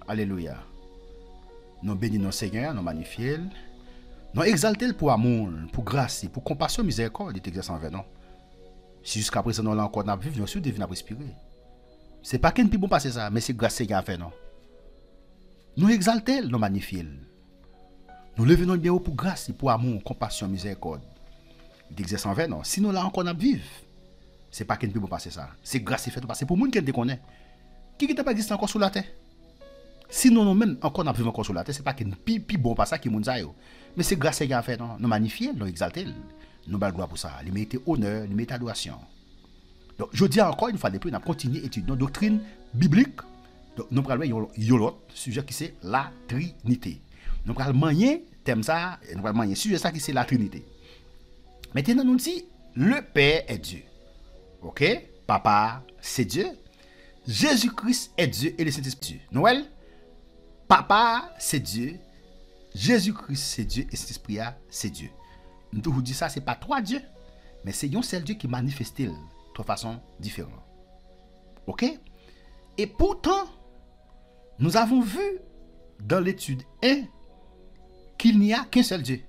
Alléluia. Nous bénissons Seigneur, nous magnifions. Nous exaltons pour amour, pour grâce, pour compassion, miséricorde, il exerce envers nous. Si jusqu'à présent nous l'avons encore vécu, nous sommes devenus respirer. Ce n'est pas qu'un plus bon passer ça, mais c'est grâce Seigneur fait nous. Nous exaltons, nous magnifions. Nous levons bien haut pour grâce, pour amour, compassion, miséricorde. Il exerce envers nous. Si nous l'avons encore vécu, ce n'est pas qu'un plus bon passer ça. C'est grâce fait nous passer pour les gens qui nous connaissent. Qui n'a pas existé encore sur la terre? Si nous nous-mêmes encore vivons encore sur la terre, ce n'est pas qu'un plus bon passer qui nous a. Mais c'est grâce à fait nous. Nous magnifions, nous exaltons. Nous avons gloire pour ça. Nous mettons honneur, nous mettons adoration. Donc, je dis encore une fois de plus, nous continuons à étudier nos doctrines bibliques. Donc, nous parlons de l'autre sujet qui c'est la Trinité. Nous parlons de thème ça, nous parlons de sujet ça qui c'est la Trinité. Maintenant, nous disons, le Père est Dieu. Ok? Papa, c'est Dieu. Jésus-Christ est Dieu et le Saint-Esprit. Noël, Papa, c'est Dieu. Jésus-Christ, c'est Dieu et le Saint-Esprit, c'est Dieu. Nous vous disons ça, ce n'est pas trois dieux, mais c'est un seul Dieu qui manifeste de façon différente. Ok? Et pourtant, nous avons vu dans l'étude 1 qu'il n'y a qu'un seul Dieu.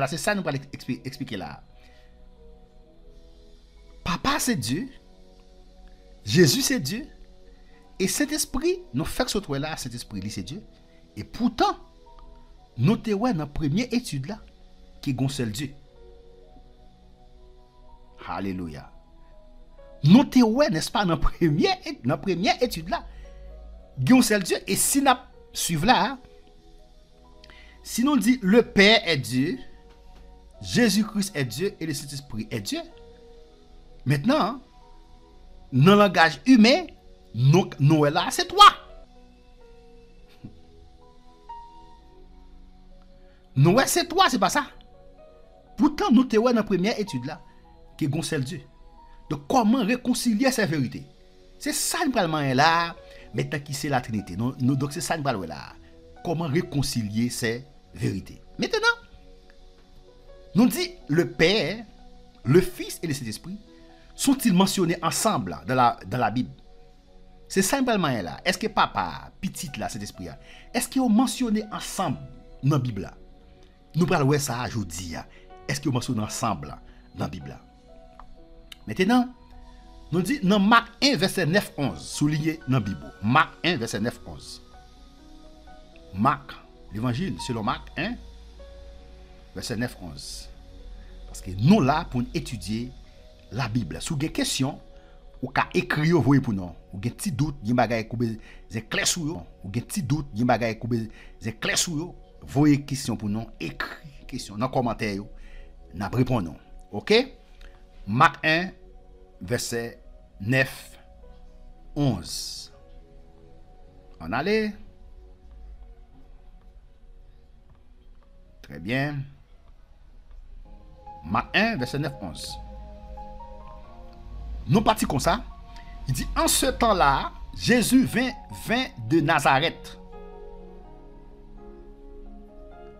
C'est ça que nous allons expliquer là. Papa, c'est Dieu. Jésus, c'est Dieu. Et Saint-Esprit, nous faisons ce là, Saint-Esprit, c'est Dieu. Et pourtant, nous avons dans la première étude là, qui est un seul Dieu. Alléluia. Nous avons, n'est-ce pas, dans la première étude là, qui est un seul Dieu. Et si nous suivons là, si nous dit le Père est Dieu, Jésus-Christ est Dieu et le Saint-Esprit est Dieu. Maintenant, dans le langage humain, Noël là, c'est toi. Noël, c'est toi, c'est pas ça. Pourtant, nous te dans la première étude là, qui est un seul Dieu. Donc, comment réconcilier ces vérités? C'est ça nous parlons là, maintenant qui c'est la Trinité. Donc, c'est ça nous parlons là. Comment réconcilier ces vérités? Maintenant, nous dit le Père, le Fils et le Saint-Esprit sont-ils mentionnés ensemble dans la Bible? C'est simplement là. Est-ce que papa, petit là, Saint-Esprit, est-ce qu'ils ont mentionné ensemble dans la Bible là? Nous parlons ça aujourd'hui. Est-ce qu'ils ont mentionné ensemble dans la Bible là? Maintenant, nous dit dans Marc 1, verset 9-11, souligné dans la Bible. Marc 1, verset 9-11. Marc, l'évangile selon Marc 1, verset 9-11. Parce que nous là pour étudier la Bible. Si vous avez des questions, vous pouvez écrire pour nous. Vous avez des petits doutes, vous avez des clés sur vous. Vous avez des petits doutes, vous avez des clés sur vous. Vous avez des questions pour nous, écrivez des questions dans les commentaires. Nous répondons. Ok? Marc 1, verset 9, 11. On allait. Très bien. Marc 1, verset 9, 11. Nous partons comme ça. Il dit, en ce temps-là, Jésus vint de Nazareth,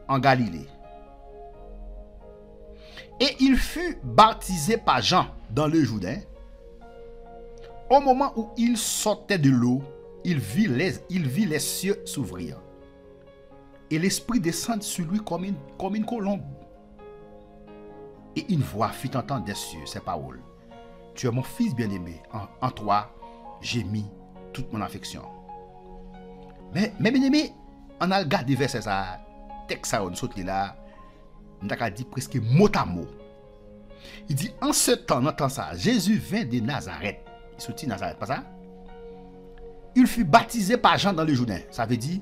en Galilée. Et il fut baptisé par Jean dans le Jourdain. Au moment où il sortait de l'eau, il vit les cieux s'ouvrir. Et l'Esprit descend sur lui comme une colombe. Et une voix fit entendre des cieux ces paroles. Tu es mon fils bien-aimé, en toi j'ai mis toute mon affection. Mais bien-aimé, on a regardé verset ça, texte ça, on saute là, on a dit presque mot à mot. Il dit, en ce temps, on entend ça, Jésus vint de Nazareth. Il sortit de Nazareth, pas ça? Il fut baptisé par Jean dans le Jourdain. Ça veut dire,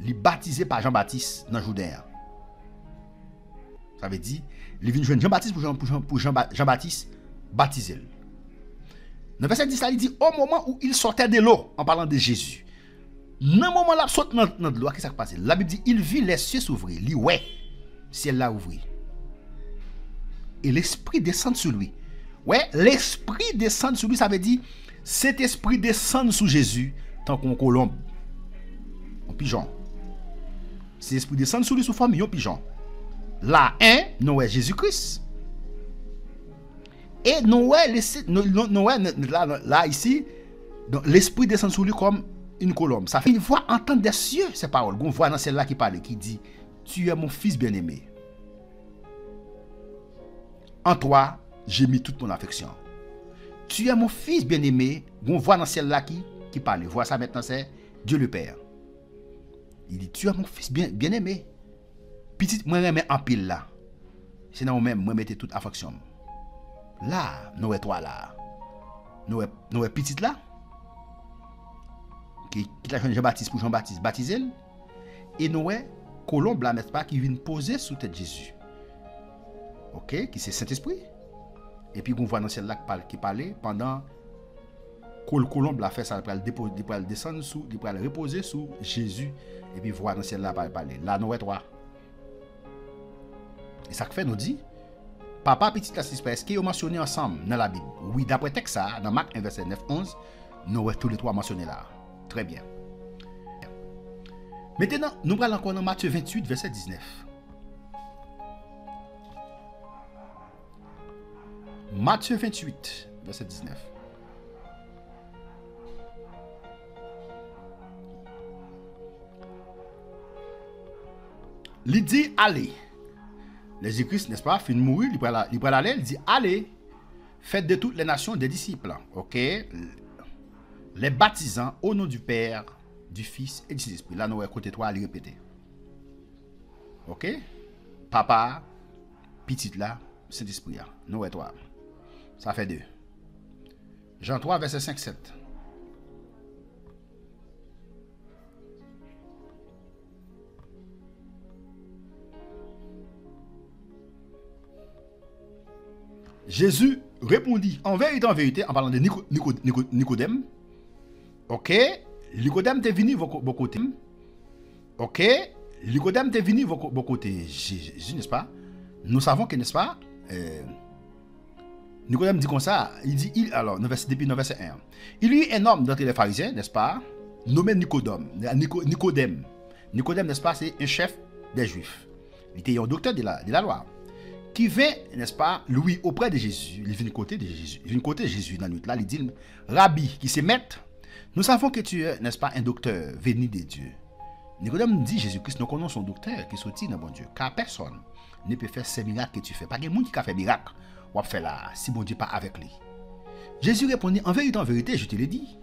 il est baptisé par Jean-Baptiste dans le Jourdain. Ça veut dire, il vient joindre Jean-Baptiste pour Jean-Baptiste baptisé. Dans le verset 10, il dit, au moment où il sortait de l'eau, en parlant de Jésus, dans le moment où il saute dans l'eau, qu'est-ce qui s'est passé? La Bible dit, il vit les cieux s'ouvrir. Il dit, ouais, ciel là ouvert. Et l'Esprit descend sur lui. Ouais, l'Esprit descend sur lui, ça veut dire, cet Esprit descend sur Jésus, tant qu'on colombe, un pigeon. Cet Esprit descend sur lui sous forme de pigeon. Là, Noé, Jésus-Christ. Et Noé, là ici, l'Esprit descend sur lui comme une colombe. Ça fait une voix entendre des cieux ces paroles. Une voix dans celle-là qui parle, qui dit, tu es mon fils bien-aimé. En toi, j'ai mis toute mon affection. Tu es mon fils bien-aimé. Une voix dans celle-là qui parle. Voix ça maintenant, c'est Dieu le Père. Il dit, tu es mon fils bien-aimé. Petit, moi, je mets en pile là. C'est dans moi-même, moi, mettez toute affection. Là, nous et toi là. Nous et petit là. Qui l'a Jean-Baptiste pour Jean-Baptiste baptisé. Et nous et colombe là, n'est-ce pas, qui vient poser sous tête Jésus. Ok, qui c'est Saint-Esprit. Et puis, on voit dans celle-là qui parlait pendant colombe l'a fait ça, il va descendre sous, il va reposer sous Jésus. Et puis, voir dans celle-là parler. Là, nous et toi. Et ça fait nous dit, papa petit la est-ce qu'ils ont mentionné ensemble dans la Bible? Oui, d'après texte ça, dans Marc 1 verset 9-11, nous avons tous les trois mentionnés là. Très bien. Maintenant, nous allons encore dans Matthieu 28 verset 19. Matthieu 28 verset 19. Il dit allez. Les Jésus-Christ, n'est-ce pas, fin de mourir, il va aller, il dit allez, faites de toutes les nations des disciples, ok, les baptisant au nom du Père, du Fils et du Saint-Esprit. Là, nous à côté toi, à le répéter. Ok, papa, petit là, Saint-Esprit, nous et toi. Ça fait 2. Jean 3, verset 5-7. Jésus répondit en vérité, en parlant de Nicodème. Ok, Nicodème est venu vos côtés. Ok, Nicodème est venu vos côtés. Jésus, n'est-ce pas? Nous savons que, n'est-ce pas? Nicodème dit comme ça. Il dit, depuis le verset 1. Il y a un homme d'entre les pharisiens, n'est-ce pas? Nommé Nicodème. Nicodème, n'est-ce pas? C'est un chef des Juifs. Il était un docteur de la loi. Qui vint, n'est-ce pas, lui, auprès de Jésus. Il vient côté de Jésus. Il vient côté de Jésus dans la nuit. Là, il dit, Rabbi, qui se maître, nous savons que tu es, n'est-ce pas, un docteur venu de Dieu. Nicodème dit, Jésus-Christ, nous connaissons son docteur qui sortit dans bon Dieu. Car personne ne peut faire ces miracles que tu fais. Pas de monde qui a fait miracle, ou a fait là, si bon Dieu pas avec lui. Jésus répondit, en vérité, je te l'ai dit.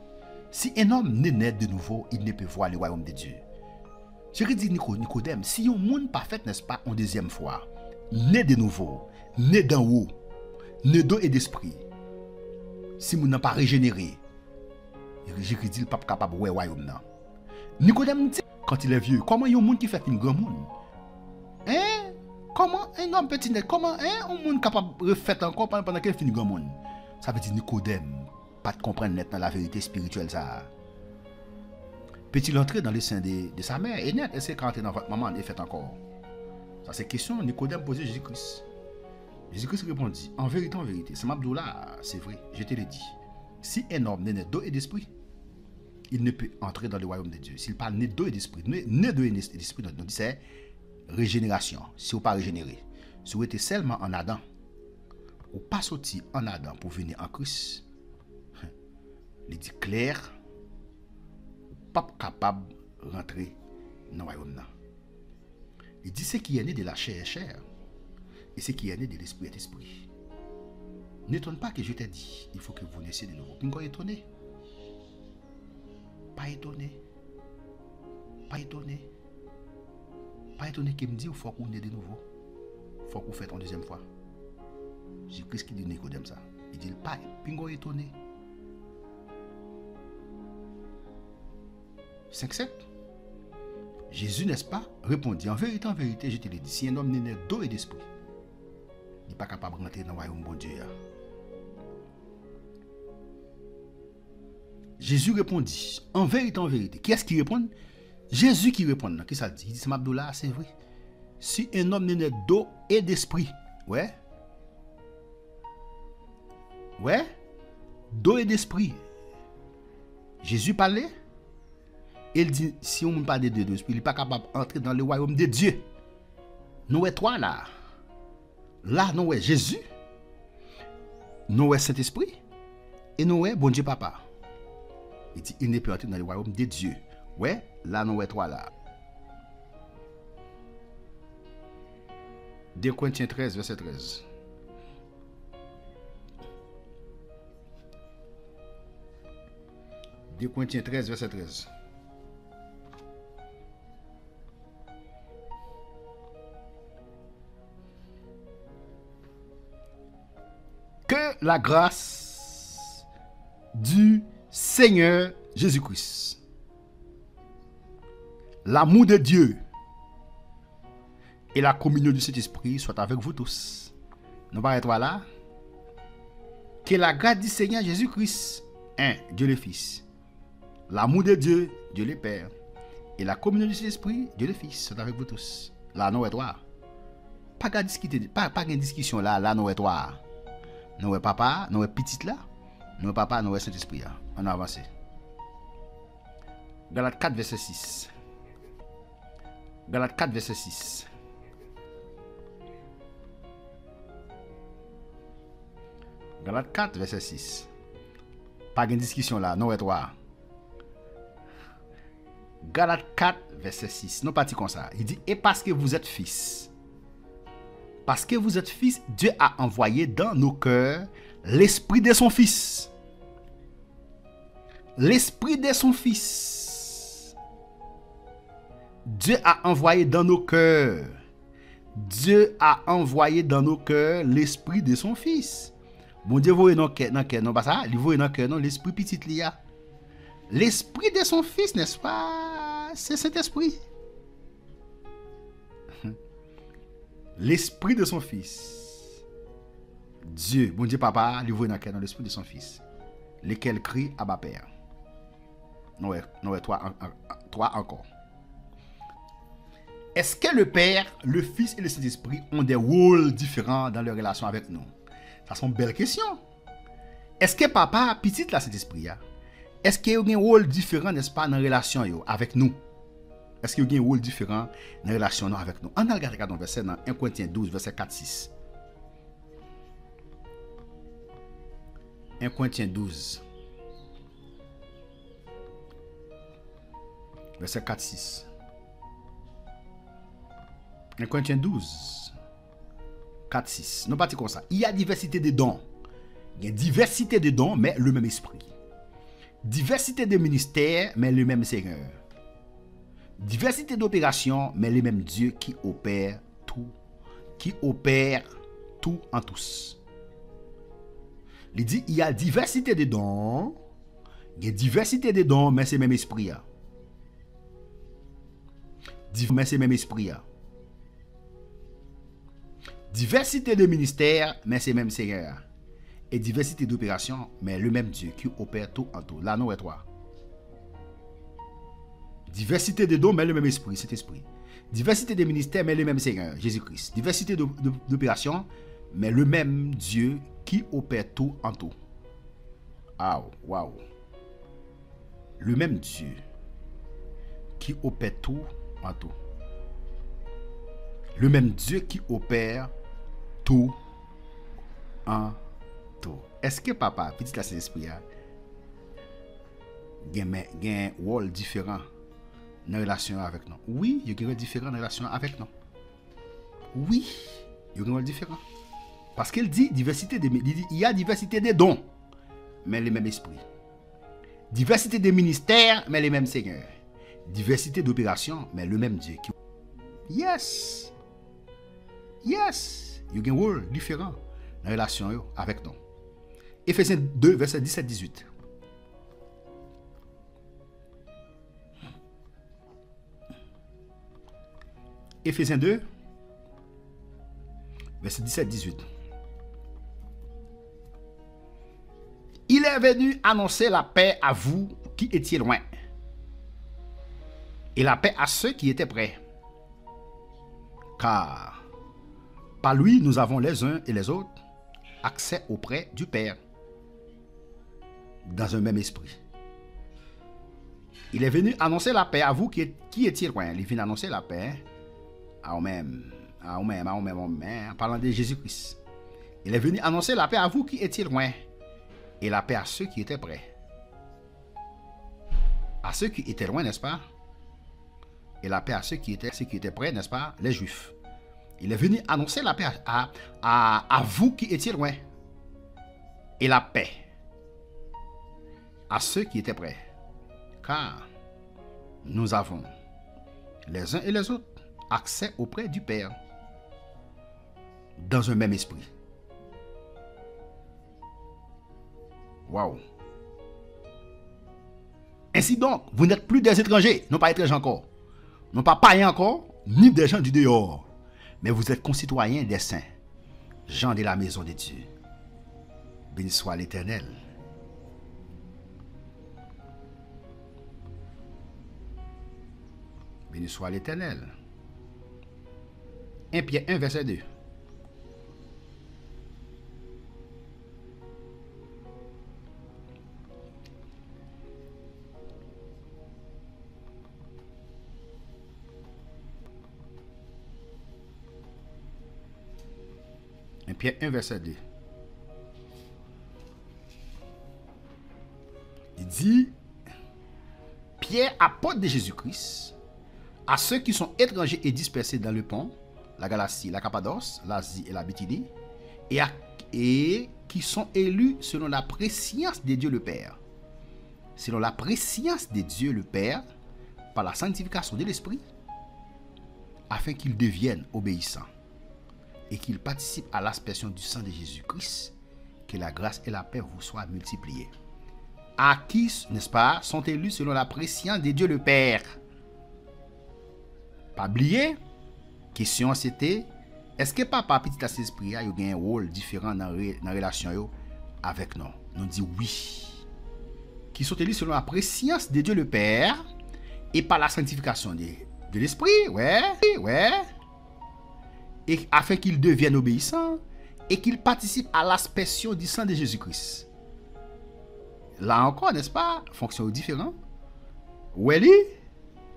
Si un homme n'est né de nouveau, il ne peut voir le royaume de Dieu. Je dis Nicodème, si un monde parfait, n'est-ce pas, en deuxième fois, né de nouveau, né d'en haut, né d'eau et d'esprit. Si vous n'avez pas régénéré, Jésus dit le pape capable de voir le royaume. Nicodème dit, quand il est vieux, comment il y a un monde qui fait un grand monde? Hein? Comment un homme petit net, comment un monde capable de refaire encore pendant qu'il fait un grand monde? Ça veut dire Nicodème, pas de comprendre net dans la vérité spirituelle ça. Peut-il entrer dans le sein de sa mère? Et net, est-ce qu'entrer dans votre maman et fait encore? Ça, c'est question Nicodème posée Jésus-Christ. Jésus-Christ répondit, en vérité, c'est Mabdoula, c'est vrai, je te l'ai dit. Si un homme n'est né d'eau et d'esprit, il ne peut entrer dans le royaume de Dieu. S'il parle né d'eau et d'esprit, né d'eau et d'esprit, on dit c'est régénération. Si vous pas régénéré, si vous êtes seulement en Adam, ou pas sorti en Adam pour venir en Christ, il dit clair, pas capable de rentrer dans le royaume. Il dit ce qui est né de la chair est chair, et ce qui est né de l'esprit est esprit. N'étonne pas que je t'ai dit, il faut que vous naissiez de nouveau. Pourquoi étonné? Pas étonné. Pas étonné. Pas étonné qu'il me dit, il faut qu'on naisse de nouveau. Il faut qu'on fasse en deuxième fois. Jésus-Christ qui dit Nicodème ça. Il dit pas, pourquoi étonné? 5-7. Jésus, n'est-ce pas, répondit, en vérité, je te l'ai dit, si un homme n'est né d'eau et d'esprit, il n'est pas capable de rentrer dans le royaume de bon Dieu. Jésus répondit, en vérité. Qui est-ce qui répond? Jésus qui répond. Qu'est-ce que ça dit? Il dit, c'est Mabdoula, c'est vrai. Si un homme n'est né d'eau et d'esprit, ouais, d'eau et d'esprit, Jésus parlait. Il dit, si on ne parle de Dieu, il n'est pas capable d'entrer dans le royaume de Dieu. Nous et toi là. Là, nous est Jésus. Nous est Saint-Esprit. Et nous est bon Dieu Papa. Il dit, il n'est pas entré dans le royaume de Dieu. Ouais, là, nous, 3 là. 2 Corinthiens 13, verset 13. « 2 Corinthiens 13, verset 13. Que la grâce du Seigneur Jésus-Christ, l'amour de Dieu et la communion du Saint-Esprit soient avec vous tous. » Nous allons être là. Que la grâce du Seigneur Jésus-Christ, Dieu le Fils, l'amour de Dieu, Dieu le Père, et la communion du Saint-Esprit, Dieu le Fils, sont avec vous tous. Là, nous sommes pas de discuter, pas de discussion là, nous sommes nous sommes papa, nous sommes petit là, nous sommes papa, nous sommes Saint-Esprit. On avance. Galates 4, verset 6. Galates 4, verset 6. Galates 4, verset 6. Pas de discussion là, nous sommes Galates 4, verset 6. Nous partons comme ça. Il dit, et parce que vous êtes fils. Parce que vous êtes fils, Dieu a envoyé dans nos cœurs l'esprit de son fils. L'esprit de son fils. Dieu a envoyé dans nos cœurs. Dieu a envoyé dans nos cœurs l'esprit de son fils. Bon Dieu, vous voyez dans le cœur, non pas ça? Vous voyez dans le cœur, non, l'esprit petit là. L'esprit de son fils, n'est-ce pas? C'est cet esprit. L'esprit de son fils. Dieu, bon Dieu papa, lui voit dans l'esprit de son fils. Lequel crie à ma père. Non, toi encore. Est-ce que le Père, le Fils et le Saint-Esprit ont des rôles différents dans leur relation avec nous? Ça sont belles questions. Est-ce que papa, petit là, Saint-Esprit, est-ce qu'il y a un rôle différent, n'est-ce pas, dans la relation avec nous? Est-ce qu'il y a un rôle différent dans la relation avec nous? On a regardé dans verset dans 1 Corinthiens 12, verset 4-6. 1 Corinthiens 12, verset 4-6. 1 Corinthiens 12, 4-6. Nous partons comme ça. Il y a diversité de dons. Il y a diversité de dons, mais le même esprit. Diversité de ministères, mais le même Seigneur. Diversité d'opérations, mais le même Dieu qui opère tout en tous. Il dit, il y a diversité de dons, mais c'est le même esprit. Mais c'est le même esprit. Diversité de ministères, mais c'est le même Seigneur. Et diversité d'opérations, mais le même Dieu qui opère tout en tout. Là, nous, et toi. Diversité de dons, mais le même esprit, cet esprit. Diversité de ministères, mais le même Seigneur, Jésus-Christ. Diversité d'opérations, mais le même Dieu qui opère tout en tout. Ah, waouh. Le même Dieu qui opère tout en tout. Le même Dieu qui opère tout en tout. Est-ce que papa, petit là, Saint-Esprit, a un rôle différent dans la relation avec nous? Oui, il y a un rôle différent dans la relation avec nous. Oui, il y a un rôle différent. Parce qu'il dit il y a diversité de dons, mais le même esprit. Diversité de ministères, mais le même Seigneur. Diversité d'opérations, mais le même Dieu. Yes. Yes. Il y a un rôle différent dans la relation avec nous. Ephésiens 2, verset 17-18. Ephésiens 2, verset 17-18. Il est venu annoncer la paix à vous qui étiez loin, et la paix à ceux qui étaient près. Car par lui, nous avons les uns et les autres accès auprès du Père, dans un même esprit. Il est venu annoncer la paix à vous qui étiez loin. Il vient annoncer la paix à vous-même, en parlant de Jésus-Christ. Il est venu annoncer la paix à vous qui étiez loin, et la paix à ceux qui étaient près. à ceux qui étaient loin, n'est-ce pas? Et la paix à ceux qui étaient près, n'est-ce pas? Les Juifs. Il est venu annoncer la paix à vous qui étiez loin. Et la paix à ceux qui étaient près. Car nous avons, les uns et les autres, accès auprès du Père dans un même esprit. Waouh! Ainsi donc, vous n'êtes plus des étrangers, non pas étrangers encore, non pas païens encore, ni des gens du dehors, mais vous êtes concitoyens des saints, gens de la maison de Dieu. Béni soit l'Éternel. Béni soit l'Éternel. 1 Pierre 1, verset 2. Pierre 1, verset 2. Il dit, Pierre, apôtre de Jésus-Christ, à ceux qui sont étrangers et dispersés dans le Pont, la Galatie, la Cappadoce, l'Asie et la Bithynie, et qui sont élus selon la prescience de Dieu le Père. Selon la prescience de Dieu le Père, par la sanctification de l'Esprit, afin qu'ils deviennent obéissants et qu'ils participent à l'aspersion du sang de Jésus-Christ, que la grâce et la paix vous soient multipliées. À qui, n'est-ce pas, sont élus selon la prescience de Dieu le Père. Pas oublier, question c'était, est-ce que papa petit à cet esprit a un rôle différent dans la relation avec nous? Nous dit oui. Qui sont élus selon la prescience de Dieu le Père et par la sanctification de l'esprit, ouais. Et afin qu'ils deviennent obéissants et qu'ils participent à l'aspersion du sang de Jésus-Christ. Là encore, n'est-ce pas, fonction différente. Oui,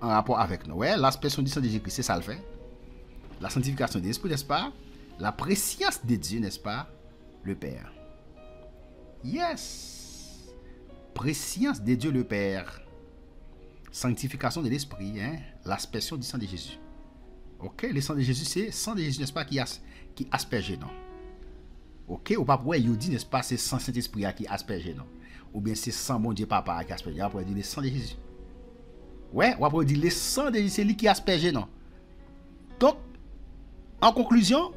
en rapport avec nous. Ouais, l'aspersion du sang de Jésus-Christ, c'est ça le fait. La sanctification de l'esprit, n'est-ce pas? La prescience de Dieu, n'est-ce pas? Le Père. Yes. Prescience de Dieu le Père. Sanctification de l'esprit, hein? L'aspersion du sang de Jésus. Ok, le sang de Jésus, c'est sang de Jésus, n'est-ce pas, qui asperge, non? Ok, ou pas pour vous dit, n'est-ce pas, c'est sang Saint-Esprit qui asperge, non? Ou bien c'est sang bon Dieu Papa qui asperge. On pourrait dire le sang de Jésus. Ouais, on pourrait dire le sang de Jésus, c'est lui qui asperge, non? Donc, en conclusion,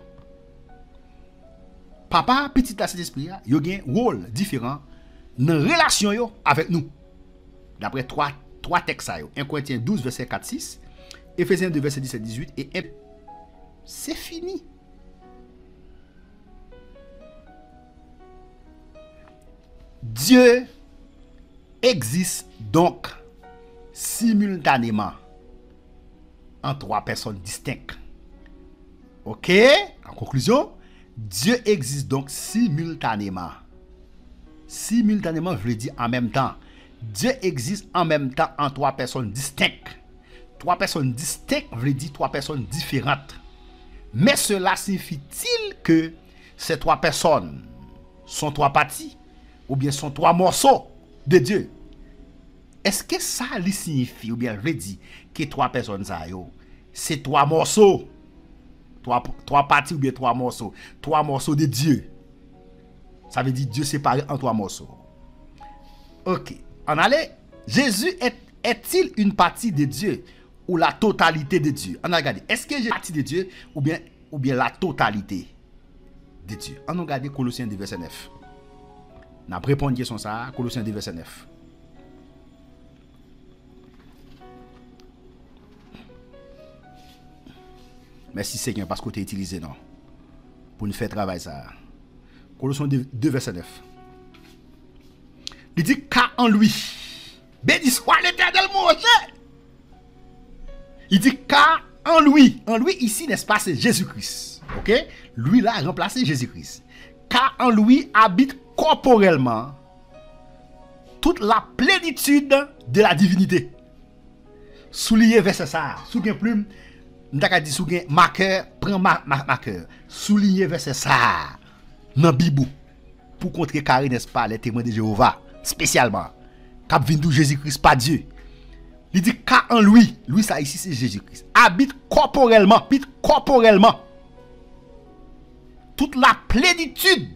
Papa, petit à Saint-Esprit, il y a un rôle différent dans la relation avec nous. D'après trois textes, 1 Corinthiens 12, verset 4-6, Éphésiens 2, verset 17-18, et c'est fini. Dieu existe donc simultanément en trois personnes distinctes. Ok? En conclusion, Dieu existe donc simultanément. Simultanément veut dire en même temps. Dieu existe en même temps en trois personnes distinctes. Trois personnes distinctes veut dire trois personnes différentes. Mais cela signifie-t-il que ces trois personnes sont trois parties ou bien sont trois morceaux de Dieu? Est-ce que ça lui signifie ou bien veut dire que trois personnes c'est trois morceaux? Trois parties ou bien trois morceaux de Dieu. Ça veut dire Dieu séparé en trois morceaux. Ok, on allait. Jésus est-il une partie de Dieu ou la totalité de Dieu? On a regardé. Est-ce que Jésus est une partie de Dieu ou bien la totalité de Dieu? On a regardé Colossiens 2 verset 9. On a répondu à la question ça, Colossiens 2 verset 9. Merci Seigneur parce que tu as utilisé non pour nous faire travailler ça. Colossiens 2 verset 9. Il dit car en lui, béni soit l'Éternel mon Dieu. Il dit car en lui ici n'est-ce pas, c'est Jésus-Christ. OK? Lui là a remplacé Jésus-Christ. Car en lui habite corporellement toute la plénitude de la divinité. Souligner verset ça, souligner plume. M'ta dit souligner marqueur, prend marqueur. Souligner verset ça dans Bible pour contrecarrer n'est-ce pas les témoins de Jéhovah spécialement. Cap vinn d'où Jésus-Christ pas Dieu. Il dit qu'à en lui, lui ça ici c'est Jésus-Christ, habite corporellement, toute la plénitude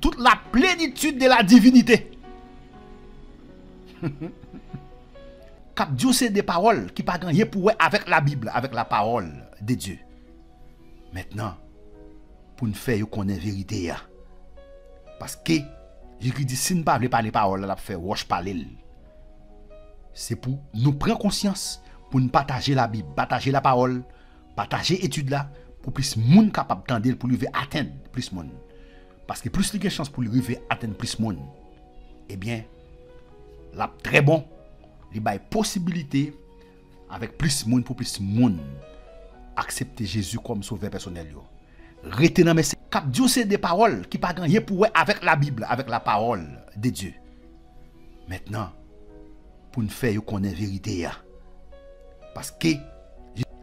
de la divinité. Cap Dieu c'est des paroles qui pas gagné pour avec la Bible, avec la parole de Dieu. Maintenant, pour nous faire connaître la vérité. Parce que Jésus dit si nous ne parlons pas les paroles, la faire roche parler. C'est pour nous prendre conscience, pour nous partager la Bible, partager la parole, partager l'étude là, pour plus de monde capable d'entendre, pour lui atteindre plus de monde. Parce que plus il y a de chance pour lui atteindre plus de monde, eh bien, là, très bon, il y a possibilité avec plus de monde pour plus de monde accepter Jésus comme sauveur personnel. Retenez dans mes cap Dieu c'est des paroles qui pas gagné pour avec la Bible, avec la parole de Dieu. Maintenant, pour nous faire connaître la vérité. Parce que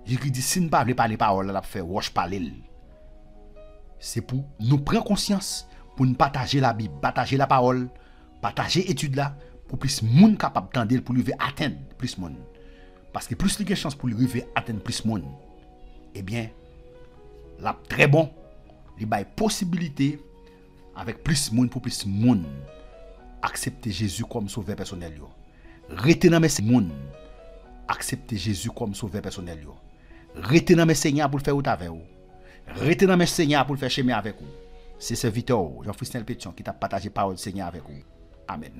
Jésus dit si nous ne parlons pas les paroles, la faire roche parler. C'est pour nous prendre conscience, pour nous partager la Bible, partager la parole, partager l'étude là, pour plus de monde capable d'entendre, pour lui atteindre plus de monde. Parce que plus il y a de chance pour lui atteindre plus de monde, eh bien, là, très bon, il y a possibilité avec plus de monde pour plus de monde accepter Jésus comme sauveur personnel. Retenez dans mes monde accepter Jésus comme sauveur personnel. Retenez dans mes seigneurs pour le faire avec vous. Retenez dans mes seigneurs pour le faire chemin avec vous. C'est serviteur Jean-Christophe Pétion qui t'a partagé parole Seigneur avec vous. Amen.